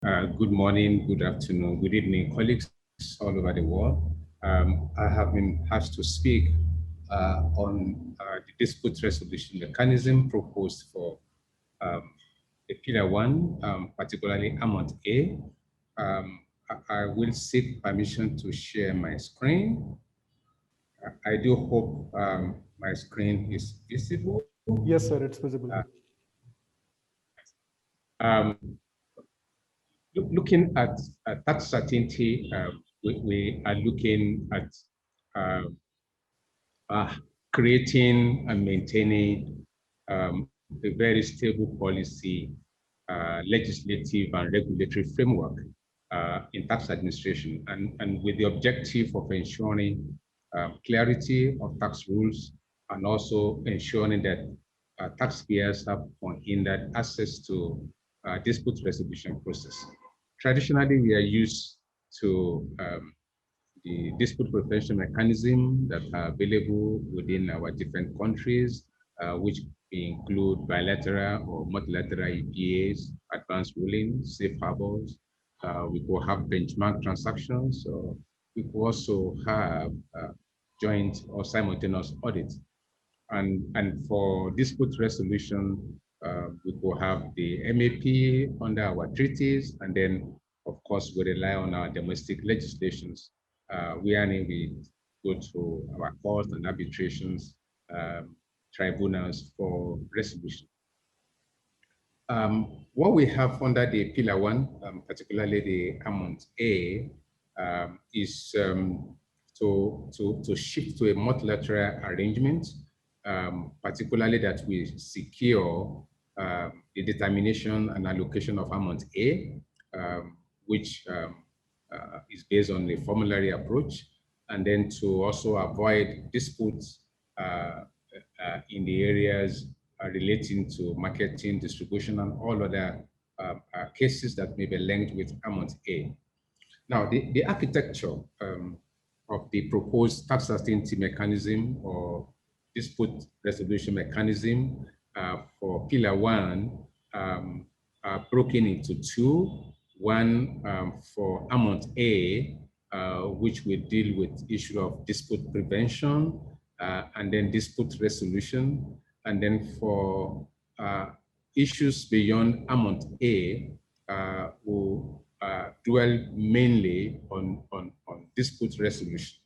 Good morning, good afternoon, good evening, colleagues all over the world. I have been asked to speak on the dispute resolution mechanism proposed for the Pillar 1, particularly Amount A. I will seek permission to share my screen. I do hope my screen is visible. Yes, sir, it's visible. Looking at tax certainty, we are looking at creating and maintaining a very stable policy, legislative and regulatory framework in tax administration, and with the objective of ensuring clarity of tax rules and also ensuring that taxpayers have unhindered access to dispute resolution process. Traditionally, we are used to the dispute prevention mechanism that are available within our different countries, which include bilateral or multilateral EPAs, advanced rulings, safe harbors. We will have benchmark transactions. So we will also have joint or simultaneous audits. And for dispute resolution, we will have the MAP under our treaties, and then, of course, we rely on our domestic legislations, wherein we go to our courts and arbitrations, tribunals for resolution. What we have under the Pillar 1, particularly the Amount A, is to shift to a multilateral arrangement, particularly that we secure the determination and allocation of Amount A, which is based on a formulary approach, and then to also avoid disputes in the areas relating to marketing, distribution, and all other cases that may be linked with Amount A. Now, the architecture of the proposed tax certainty mechanism or dispute resolution mechanism for Pillar 1 are broken into two. One for Amount A, which will deal with issue of dispute prevention and then dispute resolution. And then for issues beyond Amount A, will dwell mainly on dispute resolution.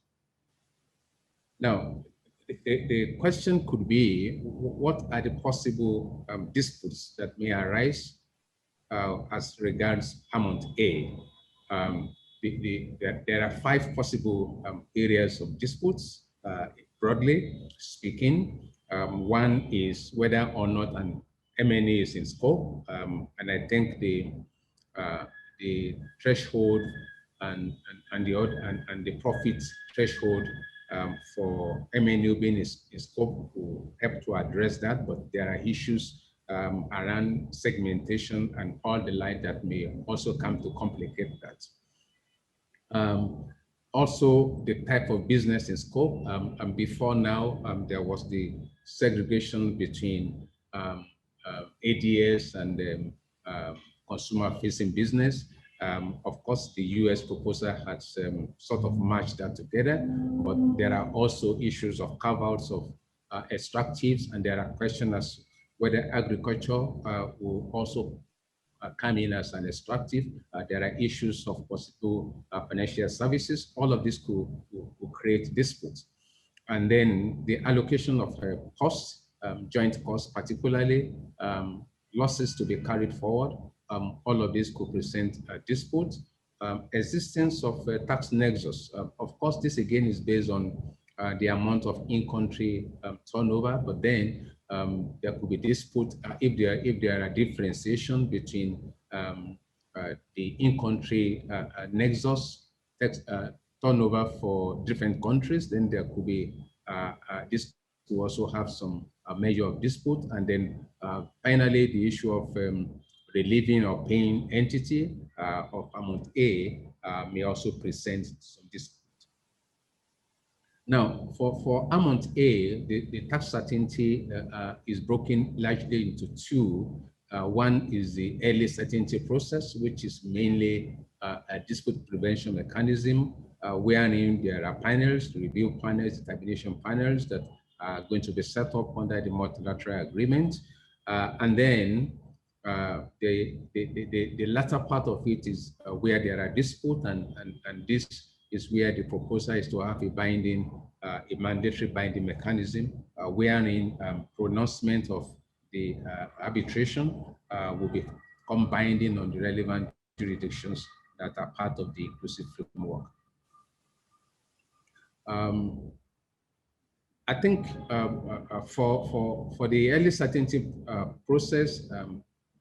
Now, the question could be, what are the possible disputes that may arise as regards Amount A? There are 5 possible areas of disputes, broadly speaking. One is whether or not an M&A is in scope, and I think the threshold and the profit threshold for M&A being in scope will help to address that, but there are issues around segmentation and all the like that may also come to complicate that. Also, the type of business in scope, and before now, there was the segregation between ADS and consumer-facing business. Of course, the US proposal has sort of matched that together, but there are also issues of carve-outs of extractives, and there are questions as whether agriculture will also come in as an extractive. There are issues of possible financial services. All of this could create disputes. And then the allocation of costs, joint costs, particularly losses to be carried forward. All of this could present disputes. Existence of tax nexus. Of course, this again is based on the amount of in-country turnover, but then there could be dispute if there are differentiation between the in-country nexus tax turnover for different countries. Then there could be this to also have some measure of dispute, and then finally the issue of relieving or paying entity of Amount A may also present some dispute. Now, for Amount A, the tax certainty is broken largely into two One is the early certainty process, which is mainly a dispute prevention mechanism, wherein there are panels, review panels, determination panels that are going to be set up under the multilateral agreement. And then the latter part of it is where there are disputes, and this is where the proposal is to have a binding, a mandatory binding mechanism, wherein pronouncement of the arbitration will become binding on the relevant jurisdictions that are part of the inclusive framework. I think for the early certainty process,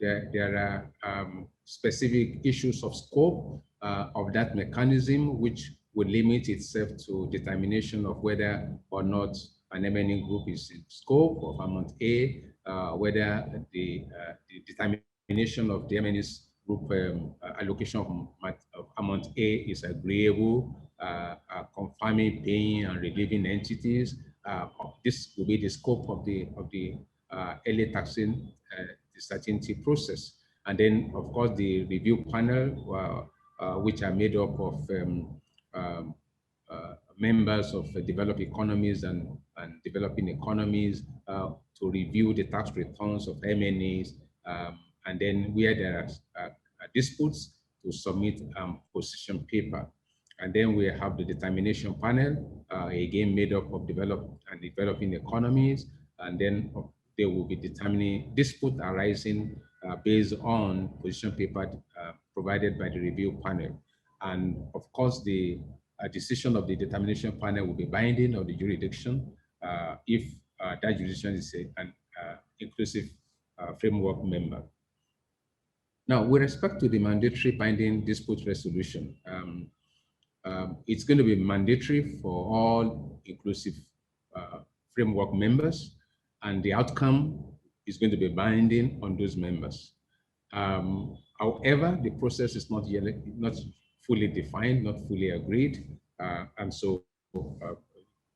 there are specific issues of scope of that mechanism, which would limit itself to determination of whether or not an M&E group is in scope of amount A, whether the determination of the M&E's group allocation of amount A is agreeable, confirming, paying, and relieving entities. This will be the scope of the early taxing the certainty process. And then, of course, the review panel, which are made up of members of developed economies and developing economies to review the tax returns of M&Es, and then where there are disputes, to submit position paper. And then we have the determination panel, again made up of developed and developing economies, and then they will be determining dispute arising based on position paper provided by the review panel. And of course, the decision of the determination panel will be binding on the jurisdiction if that jurisdiction is an inclusive framework member. Now, with respect to the mandatory binding dispute resolution, it's going to be mandatory for all inclusive framework members, and the outcome is going to be binding on those members. However, the process is not yet fully defined, not fully agreed, and so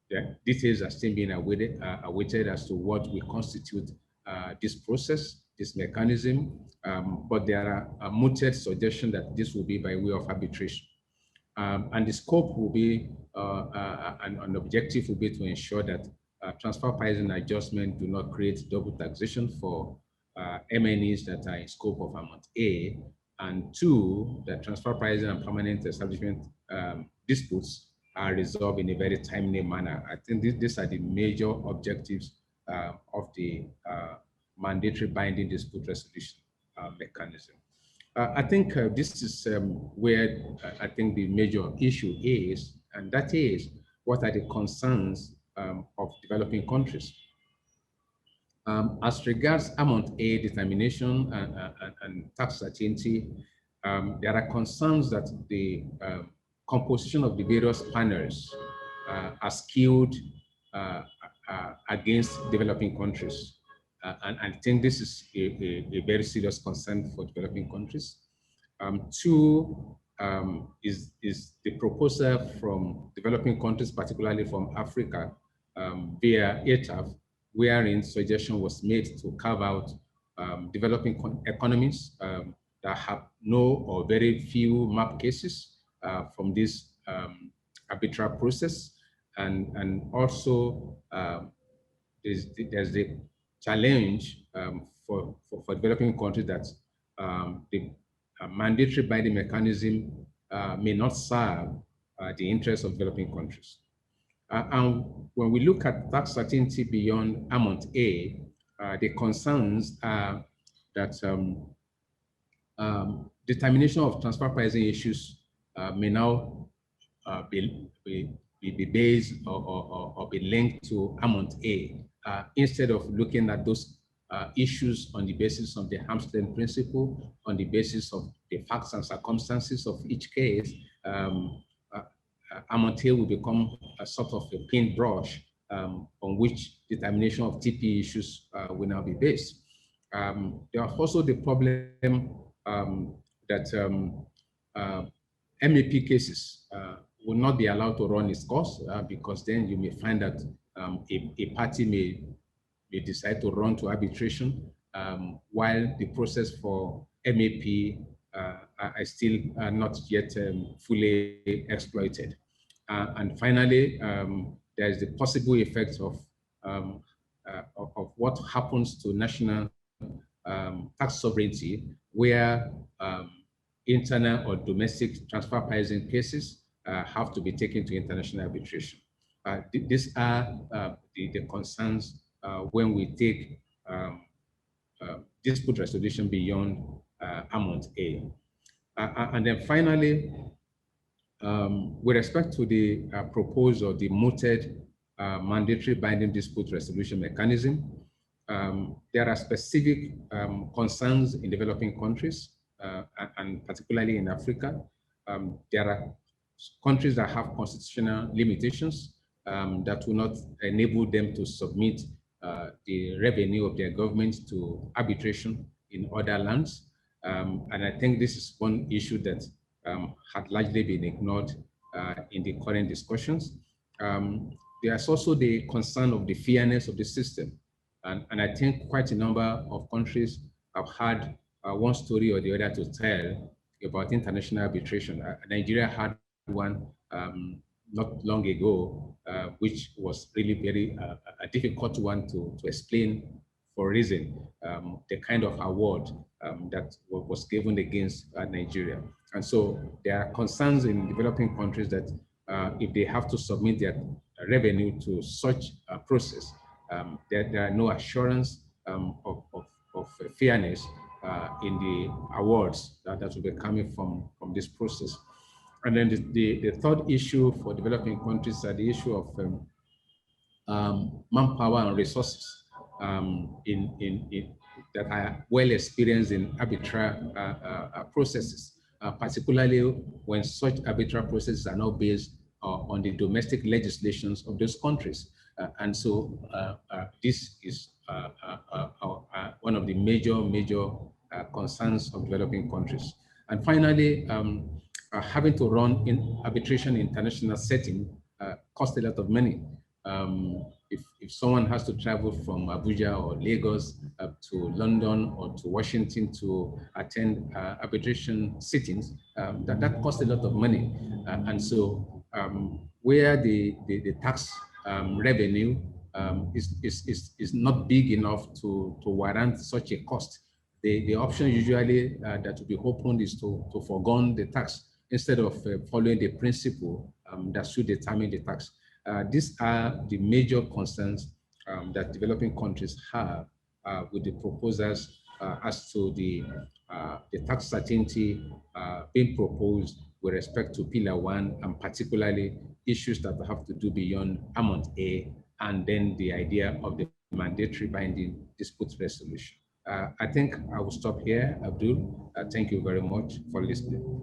the details are still being awaited as to what will constitute this process, this mechanism, but there are mooted suggestions that this will be by way of arbitration. And the scope will be, an objective will be to ensure that transfer pricing adjustment do not create double taxation for M&Es that are in scope of amount A, and two, that transfer pricing and permanent establishment disputes are resolved in a very timely manner. I think these are the major objectives of the mandatory binding dispute resolution mechanism. I think this is where I think the major issue is, and that is, what are the concerns of developing countries? As regards amount A determination and tax certainty, there are concerns that the composition of the various panels are skewed against developing countries. And I think this is a very serious concern for developing countries. Two is the proposal from developing countries, particularly from Africa, via ETAF, wherein suggestion was made to carve out developing economies that have no or very few map cases from this arbitral process. And also there's the challenge for developing countries that the mandatory binding mechanism may not serve the interests of developing countries. And when we look at tax certainty beyond amount A, the concerns are that determination of transfer pricing issues may now be based or be linked to amount A, instead of looking at those issues on the basis of the Hamilton principle, on the basis of the facts and circumstances of each case. Amount A will become a sort of a paintbrush on which determination of TP issues will now be based. There are also the problem that MEP cases will not be allowed to run its course, because then you may find that a party may decide to run to arbitration, while the process for MAP are still not yet fully exploited. And finally, there is the possible effects of what happens to national tax sovereignty, where internal or domestic transfer pricing cases have to be taken to international arbitration. These are the concerns when we take dispute resolution beyond amount A. And then finally, with respect to the proposed or the mooted mandatory binding dispute resolution mechanism, there are specific concerns in developing countries, and particularly in Africa. There are countries that have constitutional limitations that will not enable them to submit the revenue of their governments to arbitration in other lands. And I think this is one issue that had largely been ignored in the current discussions. There's also the concern of the fairness of the system. And I think quite a number of countries have had one story or the other to tell about international arbitration. Nigeria had one not long ago, which was really very a difficult one to explain for a reason, the kind of award that was given against Nigeria. And so there are concerns in developing countries that if they have to submit their revenue to such a process, there are no assurance of fairness in the awards that will be coming from this process. And then the third issue for developing countries are the issue of manpower and resources that are well experienced in arbitral processes, particularly when such arbitral processes are not based on the domestic legislations of those countries. And so this is one of the major concerns of developing countries. And finally, having to run in arbitration in international setting costs a lot of money. If someone has to travel from Abuja or Lagos to London or to Washington to attend arbitration sittings, that costs a lot of money. And so where the tax revenue is not big enough to warrant such a cost, the option usually that will be opened is to forgo the tax instead of following the principle that should determine the tax. These are the major concerns that developing countries have with the proposals as to the tax certainty being proposed with respect to Pillar 1, and particularly issues that have to do beyond amount A, and then the idea of the mandatory binding dispute resolution. I think I will stop here, Abdul. Thank you very much for listening.